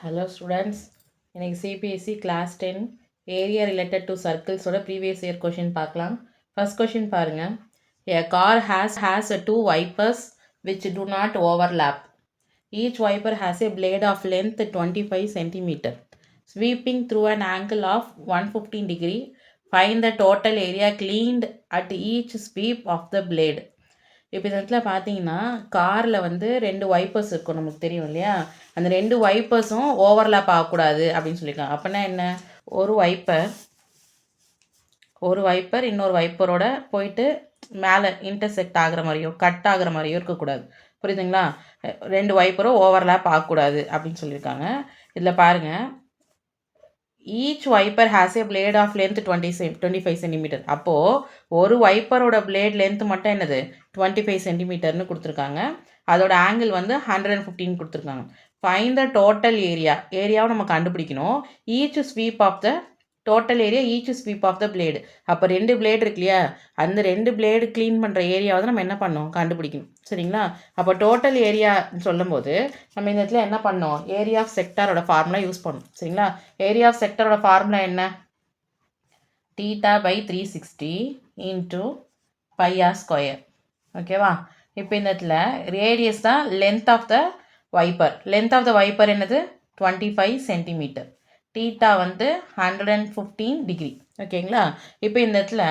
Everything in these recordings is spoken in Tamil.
Hello students, இன்னைக்கு CPSC class 10 area related to circles ஓட previous year question பார்க்கலாம். First question பாருங்க. A car has two wipers which do not overlap. Each wiper has a blade of length 25 cm. Sweeping through an angle of 115 degree, find the total area cleaned at each sweep of the blade. இப்போ இந்த இடத்துல பார்த்தீங்கன்னா காரில் வந்து 2 வைப்பர்ஸ் இருக்கும், நமக்கு தெரியும் இல்லையா? அந்த 2 வைப்பர்ஸும் ஓவர்லாப் ஆகக்கூடாது அப்படின்னு சொல்லியிருக்காங்க. அப்படின்னா என்ன? ஒரு வைப்பர் இன்னொரு வைப்பரோட போயிட்டு மேலே இன்டர்செக்ட் ஆகிற மாதிரியும் கட் ஆகிற மாதிரியும் இருக்கக்கூடாது. புரியுதுங்களா? 2 வைப்பரும் ஓவர்லாப் ஆகக்கூடாது அப்படின்னு சொல்லியிருக்காங்க. இதில் பாருங்கள், each wiper has a blade of length 25 centimetre. அப்போது ஒரு வைப்பரோட பிளேட் லென்த் மட்டும் என்னது 25 சென்டிமீட்டர்னு கொடுத்துருக்காங்க. அதோட ஆங்கிள் வந்து 115 கொடுத்துருக்காங்க. ஃபைண்ட் த டோட்டல் ஏரியாவை நம்ம கண்டுபிடிக்கணும். Each sweep of the total area each sweep of the blade. அப்போ 2 பிளேடு இருக்கு இல்லையா? அந்த 2 பிளேடு க்ளீன் பண்ணுற ஏரியாவை தான் நம்ம என்ன பண்ணோம், கண்டுபிடிக்கணும். சரிங்களா? அப்போ டோட்டல் ஏரியா சொல்லும்போது நம்ம இந்த இடத்துல என்ன பண்ணோம், ஏரியா ஆஃப் செக்டாரோட ஃபார்முலா யூஸ் பண்ணணும். சரிங்களா? ஏரியா ஆஃப் செக்டாரோட ஃபார்முலா என்ன? θ/360 இன்ட்டு πr ஸ்கொயர். ஓகேவா? இப்போ இந்த இடத்துல ரேடியஸ் தான் length of the wiper. Length of the wiper என்னது 25 சென்டிமீட்டர். தீட்டா வந்து 115 டிகிரி. ஓகேங்களா? இப்போ இந்த இடத்துல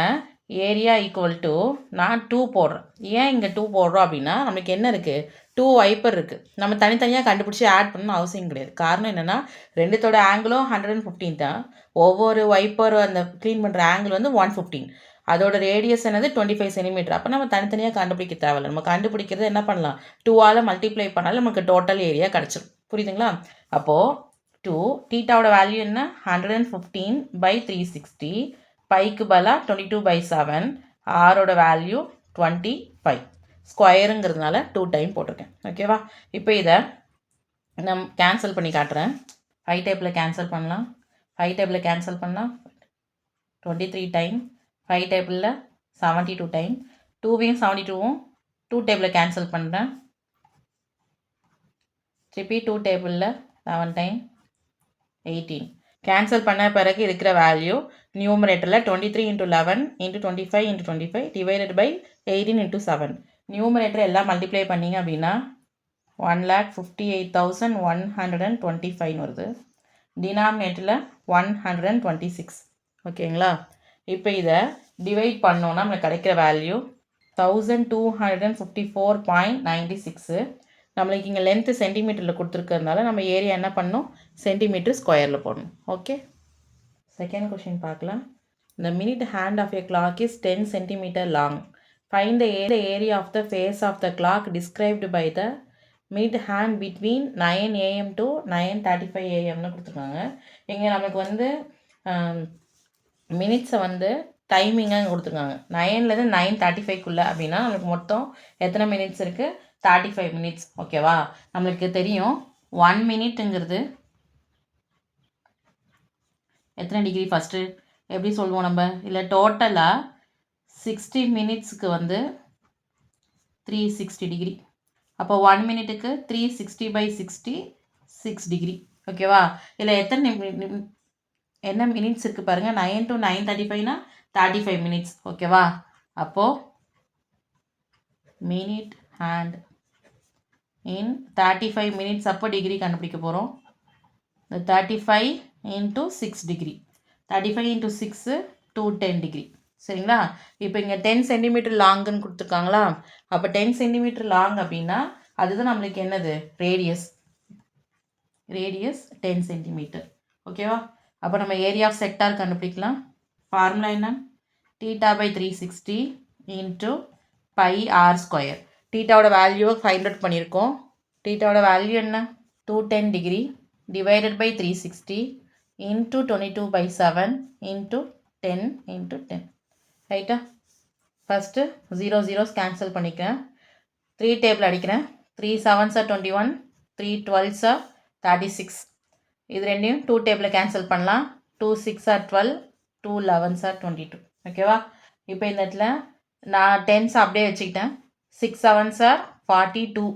ஏரியா ஈக்குவல் டு நான் 2 போடுறேன். ஏன் இங்கே 2 போடுறோம் அப்படின்னா நமக்கு என்ன இருக்குது, 2 வைப்பர் இருக்குது. நம்ம தனித்தனியாக கண்டுபிடிச்சி ஆட் பண்ணணும்னு அவசியம் கிடையாது. காரணம் என்னென்னா ரெண்டுத்தோட ஆங்கிளும் 115 தான். ஒவ்வொரு வைப்பரும் அந்த க்ளீன் பண்ணுற ஆங்கிள் வந்து 115. அதோட ரேடியஸ் என்னது 25 சென்டிமீட்டர். அப்போ நம்ம தனித்தனியாக கண்டுபிடிக்க தேவையில்லை. நம்ம கண்டுபிடிக்கிறது என்ன பண்ணலாம், 2ஆல் மல்டிப்ளை பண்ணாலும் நமக்கு டோட்டல் ஏரியா கிடச்சிடும். புரியுதுங்களா? அப்போது 2 தீட்டாவோட வேல்யூ என்ன, 115/360. பைக்கு பதிலாக 22/7. ஆரோட வேல்யூ 25. ஸ்கொயருங்கிறதுனால 2 டைம் போட்டிருக்கேன். ஓகேவா? இப்போ இதை நம்ம கேன்சல் பண்ணி காட்டுறேன். 5 டேப்பில் கேன்சல் பண்ணலாம். 5 டேப்பில் கேன்சல் பண்ணால் 23 டைம். 5 டேபிளில் 72 டைம். 2வையும் 72வும் 2 டேபிளில் கேன்சல் பண்ணுறேன். திருப்பி 2 டேபிளில் 7 டைம் 18. கேன்சல் பண்ண பிறகு இருக்கிற வேல்யூ நியூமரேட்டரில் 23 × 11 × 25 × 25 டிவைடட் பை 18 × 7. நியூமரேட்டர் எல்லாம் மல்டிப்ளை பண்ணிங்க அப்படின்னா 1,58,125 வருது. டினாமினேட்டரில் 126. ஓகேங்களா? இப்போ இதை டிவைட் பண்ணோன்னா நம்மளுக்கு கிடைக்கிற வேல்யூ 1254.96. நம்மளுக்கு இங்கே லென்த்து சென்டிமீட்டரில் கொடுத்துருக்கிறதுனால நம்ம ஏரியா என்ன பண்ணணும், சென்டிமீட்டர் ஸ்கொயரில் போடணும். ஓகே, செகண்ட் கொஷின் பார்க்கலாம். The minute hand of a clock is 10 cm long. Find the area of the face of the clock described by the minute hand between 9 AM to 9:35 AMனு கொடுத்துருக்காங்க. இங்கே நமக்கு வந்து மினிட்ஸை வந்து டைமிங்காக கொடுத்துருக்காங்க. 9லேருந்து 9:35க்குள்ளே அப்படின்னா நம்மளுக்கு மொத்தம் எத்தனை மினிட்ஸ் இருக்குது, 35 மினிட்ஸ். ஓகேவா? நம்மளுக்கு தெரியும் 1 மினிட்டுங்கிறது எத்தனை டிகிரி ஃபஸ்ட்டு எப்படி சொல்லுவோம் நம்ம, இல்லை டோட்டலாக 60 மினிட்ஸுக்கு வந்து 360 டிகிரி. அப்போ 1 மினிட்டுக்கு 360/60 6 டிகிரி. ஓகேவா? இல்லை எத்தனை என்ன மினிட்ஸ் இருக்குது பாருங்கள், 9 to 9:35னா 35 மினிட்ஸ். ஓகேவா? அப்போது மினிட் ஹேண்ட் இன் 35 மினிட்ஸ். அப்போ டிகிரி கண்டுபிடிக்க போகிறோம். 35 × 6 டிகிரி. 35 × 6 210 டிகிரி. சரிங்களா? இப்போ இங்கே 10 சென்டிமீட்டர் லாங்குன்னு கொடுத்துருக்காங்களா? அப்போ 10 சென்டிமீட்டர் லாங் அப்படின்னா அதுதான் நம்மளுக்கு என்னது, ரேடியஸ் 10 சென்டிமீட்டர். ஓகேவா? அப்போ நம்ம ஏரியா ஆஃப் செக்டார் கண்டுபிடிக்கலாம். ஃபார்முலா என்ன, θ/360 இன்ட்டு πr ஸ்கொயர். தீட்டாவோட வேல்யூவை ஃபைண்ட் அவுட் பண்ணியிருக்கோம். தீட்டாவோட வேல்யூ என்ன, 210 degree divided by 360 into 22/7 into 10 into 10. ரைட்டா? ஃபஸ்ட்டு 0 0s கேன்சல் பண்ணிக்கிறேன். 3 டேபிள் அடிக்கிறேன். 3 7s are 21, 3 12s are 36. இது ரெண்டையும் 2 டேபிளில் கேன்சல் பண்ணலாம். 2 6s are 12, 2 11s are 22. ஓகேவா? இப்போ இந்த இடத்துல நான் 10s அப்படியே வச்சுக்கிட்டேன். 6 7s are 42,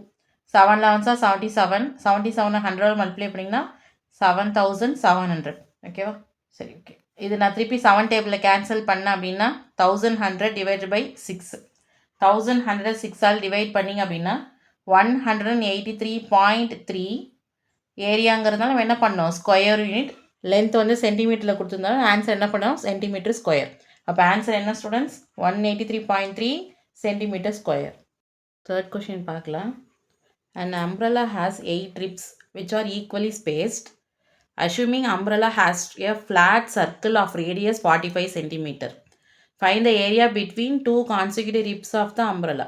7 11s are 77. 77 100 multiply பண்ணிங்கன்னா 7700. ஓகேவா? சரி, ஓகே. இது நான் திருப்பி 7 டேபிளில் கேன்சல் பண்ணேன் அப்படின்னா 1100 டிவைடட் பை 6. 1100 6ஆல் டிவைட் பண்ணிங்க அப்படின்னா 183.3. ஏரியாங்கிறதுனால நம்ம என்ன பண்ணோம், ஸ்கொயர் யூனிட். லென்த் வந்து சென்டிமீட்டரில் கொடுத்துருந்தாலும் ஆன்சர் என்ன பண்ணோம், சென்டிமீட்டர் ஸ்கொயர். அப்போ ஆன்சர் என்ன students, 183.3 centimetre square. Third question பார்க்கலாம். An umbrella has 8 ribs which are equally spaced. Assuming umbrella has a flat circle of radius 45 cm. Find the area between two consecutive ribs of the umbrella.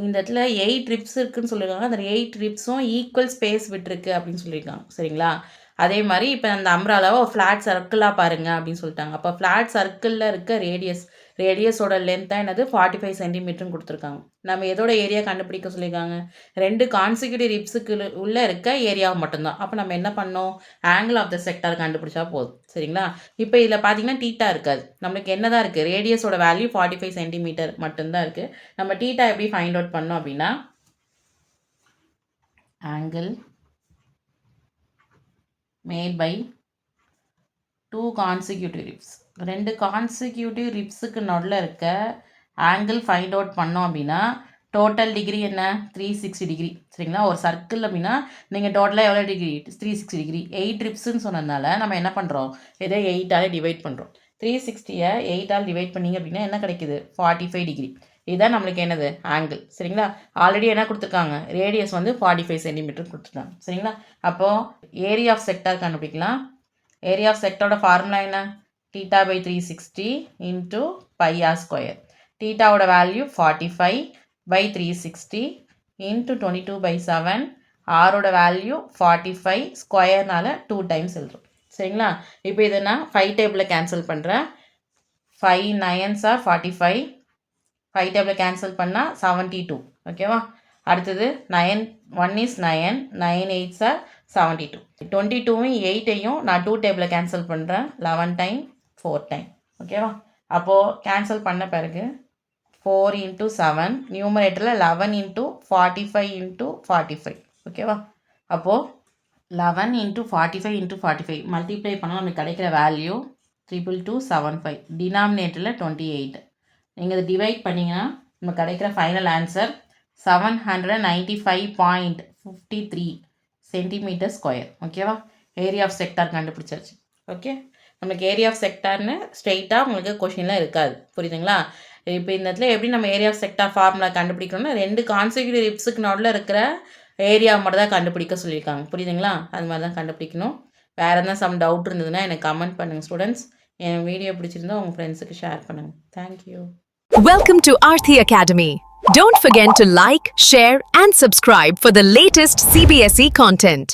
இந்த இடத்துல 8 ரிப்ஸ் இருக்குதுன்னு சொல்லியிருக்காங்க. அந்த 8 ரிப்ஸும் ஈக்குவல் ஸ்பேஸ் விட்டுருக்கு அப்படின்னு சொல்லியிருக்காங்க. சரிங்களா? அதே மாதிரி இப்போ அந்த அம்ப்ரலாவை ஃப்ளாட் சர்க்கிளாக பாருங்கள் அப்படின்னு சொல்லிட்டாங்க. அப்போ ஃப்ளாட் சர்க்கிளில் இருக்க ரேடியஸோட லென்த் தான் என்னது 45 சென்டிமீட்டர்னு கொடுத்துருக்காங்க. நம்ம எதோட ஏரியா கண்டுபிடிக்க சொல்லியிருக்காங்க, 2 கான்சிக்யூட்டிவ் ரிப்ஸுக்கு உள்ளே இருக்க ஏரியாவை மட்டும்தான். அப்போ நம்ம என்ன பண்ணோம், ஆங்கிள் ஆஃப் த செக்டார் கண்டுபிடிச்சா போதும். சரிங்களா? இப்போ இதில் பார்த்தீங்கன்னா டீட்டா இருக்காது, நம்மளுக்கு என்ன தான் இருக்குது, ரேடியஸோட வேல்யூ 45 சென்டிமீட்டர் மட்டும்தான் இருக்குது. நம்ம டீட்டா எப்படி ஃபைண்ட் அவுட் பண்ணோம் அப்படின்னா, angle made by 2 consecutive ribs. 2 consecutive ribஸுக்கு நடுவில் இருக்க ஆங்கிள் ஃபைண்ட் அவுட் பண்ணோம் அப்படின்னா டோட்டல் டிகிரி என்ன, 360 டிகிரி. சரிங்களா? ஒரு சர்க்கிள் அப்படின்னா நீங்கள் டோட்டலாக எவ்வளோ டிகிரி, 360 டிகிரி. 8 ரிப்ஸ்ன்னு சொன்னதுனால நம்ம என்ன பண்ணுறோம், இதை 8ஆல் டிவைட் பண்ணுறோம். 360-ஐ 8ஆல் டிவைட் பண்ணிங்க அப்படின்னா என்ன கிடைக்குது, 45 டிகிரி. இதுதான் நம்மளுக்கு என்னது, ஆங்கிள். சரிங்களா? ஆல்ரெடி என்ன கொடுத்துருக்காங்க, ரேடியஸ் வந்து 45 சென்டிமீட்டர் கொடுத்துருக்காங்க. சரிங்களா? அப்போது ஏரியா ஆஃப் செக்டார் கண்டுபிடிக்கலாம். ஏரியா ஆஃப் செக்டாரோட ஃபார்முலா என்ன, theta by 360 into pi r square. தீட்டாவோட வேல்யூ 45 பை 360 இன்ட்டு 22/7. ஆரோட வேல்யூ 45, ஸ்கொயர்னால 2 டைம்ஸ் எழுதுறோம். சரிங்களா? இப்போ இதை நான் 5 டேபிளில் கேன்சல் பண்ணுறேன். 5 9s are 45. 5 டேபிளில் கேன்சல் பண்ணால் 72. ஓகேவா? அடுத்தது 9 1 is 9, 9 8s are 72. 22வும் 8ஐயும் நான் 2 டேபிளில் கேன்சல் பண்ணுறேன். 11 டைம் 4 டைம். ஓகேவா? அப்போது கேன்சல் பண்ண பிறகு 4 into 7, நியூமரேட்டரில் 11 into 45 into 45. ஓகேவா? அப்போது 11 into 45 into 45 மல்டிப்ளை பண்ணால் நமக்கு கிடைக்கிற வேல்யூ 22275. டினாமினேட்டரில் 28. நீங்கள் இதை டிவைட் பண்ணிங்கன்னா நம்ம கிடைக்கிற ஃபைனல் ஆன்சர் 795.53 சென்டிமீட்டர் ஸ்கொயர். ஓகேவா? ஏரியா ஆஃப் செக்டார் கண்டுபிடிச்சாச்சு. ஓகே, நம்மளுக்கு ஏரியா ஆஃப் செக்டார்னு ஸ்ட்ரெயிட்டாக உங்களுக்கு கொஷின்லாம் இருக்காது. புரியுதுங்களா? இப்போ இந்த இடத்துல எப்படி நம்ம ஏரியா ஆஃப் செக்டார் ஃபார்முலா கண்டுபிடிக்கணும்னா 2 கான்சிக்யூட்டிவ் ரிப்ஸுக்கு நடுவில் இருக்கிற ஏரியா மட்டும் தான் கண்டுபிடிக்க சொல்லியிருக்காங்க. புரியுதுங்களா? அது மாதிரி தான் கண்டுபிடிக்கணும். வேறு எதனா சம் டவுட் இருந்ததுன்னா எனக்கு கமெண்ட் பண்ணுங்கள் ஸ்டூடெண்ட்ஸ். என் வீடியோ பிடிச்சிருந்தா உங்கள் ஃப்ரெண்ட்ஸுக்கு ஷேர் பண்ணுங்கள். Thank you. Welcome to Aarthi Academy. Don't forget to like, share and subscribe for the latest CBSE content.